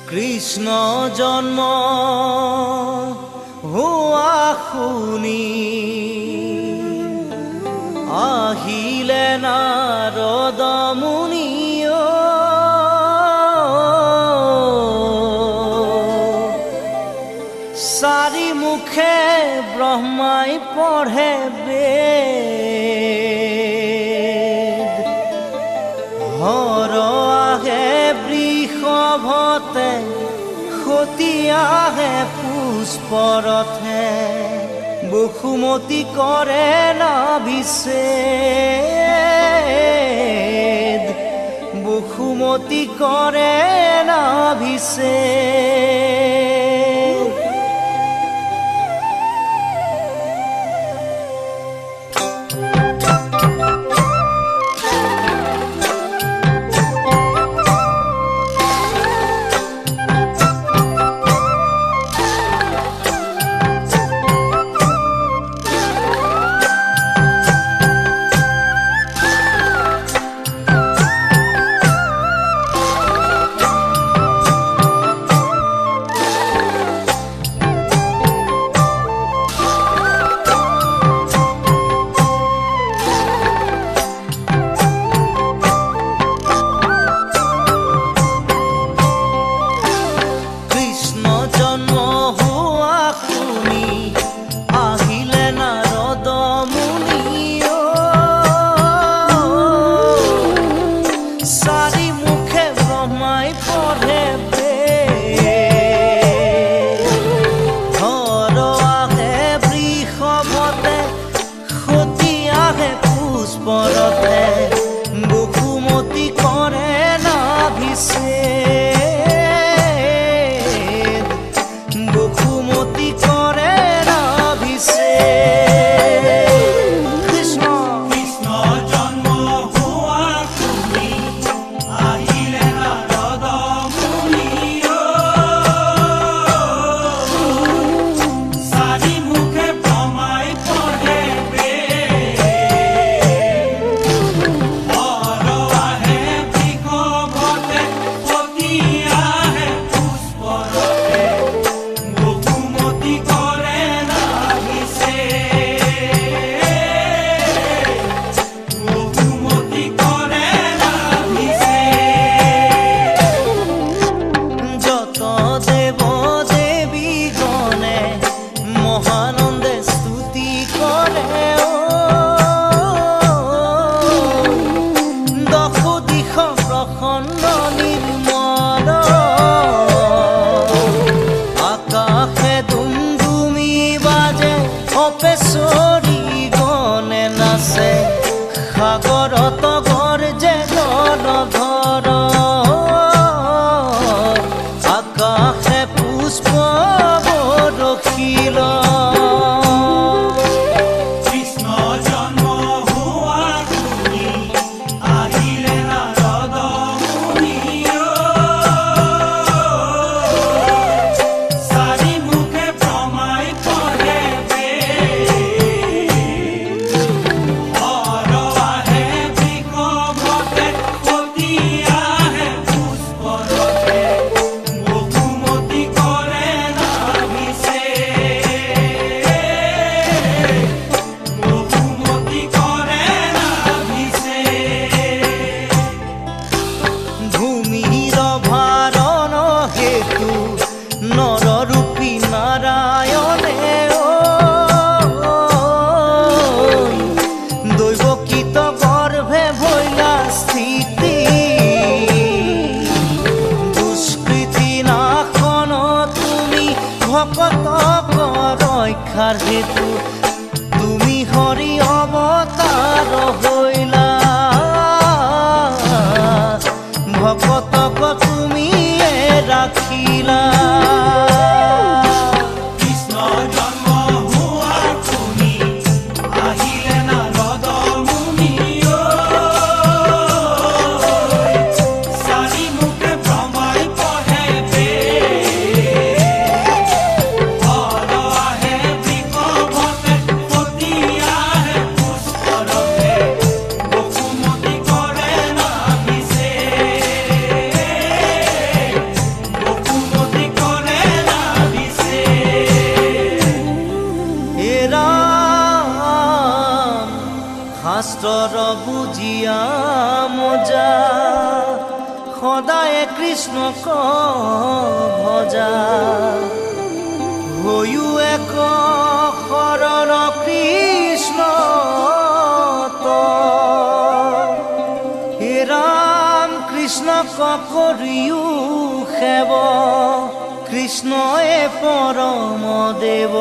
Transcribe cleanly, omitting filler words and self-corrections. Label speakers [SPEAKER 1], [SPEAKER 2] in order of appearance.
[SPEAKER 1] কৃষ্ণ জন্ম হোৱা শুনি আহিলে নাৰদ মুনি চাৰি মুখে ব্ৰহ্মাই পঢ়ে বেদ হৰ আহে বৃষভতে সতী আহে পুষ্পৰথে বসুমতী কৰে নাভিষেদ বসুমতী কৰে নাভিষেদ বসুমতী কৰে নাভিষেদ বসুমতী কৰে নাভিষেদ কৃষ্ণ
[SPEAKER 2] কৃষ্ণ জন্ম হোৱা শুনি আহিলে নাৰদ মুনি চাৰি মুখে ব্ৰহ্মাই পঢ়ে বেদ হৰ আহে বৃষভতে সতী আহে পুষ্পৰথে বসুমতী কৰে নাভিষেদ বসুমতী কৰে নাভিষেদ
[SPEAKER 1] যত দেৱ দেৱী গণে মহানন্দে স্তুতি কৰে দশ দিশ প্ৰসন্ন নিৰ্মল আকাশে দুমদুমি বাজে অপেশ্বৰী গণে নাচে সাগৰত গৰ্জে জলধৰ আকাশে পুষ্প বৰষিল
[SPEAKER 2] কৃষ্ণ জন্ম হোৱা শুনি আহিলে নাৰদ মুনি চাৰি মুখে ব্ৰহ্মাই পঢ়ে বেদ হৰ আহে বৃষভতে সতী আহে পুষ্পৰথে বসুমতী কৰে নাভিষেদ বসুমতী কৰে নাভিষেদ
[SPEAKER 1] ভূমিৰ ভাৰণ হেতু নৰৰূপী নাৰায়ণে দৈৱকীত গৰ্ভে ভৈলা স্থিতি দুষ্কৃতি নাশন তুমি ভকতক ৰক্ষাৰ হেতু তুমি হৰি অৱতাৰ হৈলা ভকতক তুমিয়ে ৰাখিলা
[SPEAKER 2] কৃষ্ণ
[SPEAKER 1] শাস্ত্ৰৰ বুজিয়া মজা সদায় কৃষ্ণক ভজা হৈও এক শৰণ কৃষ্ণ হে ৰাম কৃষ্ণক কৰিও সেৱ কৃষ্ণয়ে পৰম দেৱ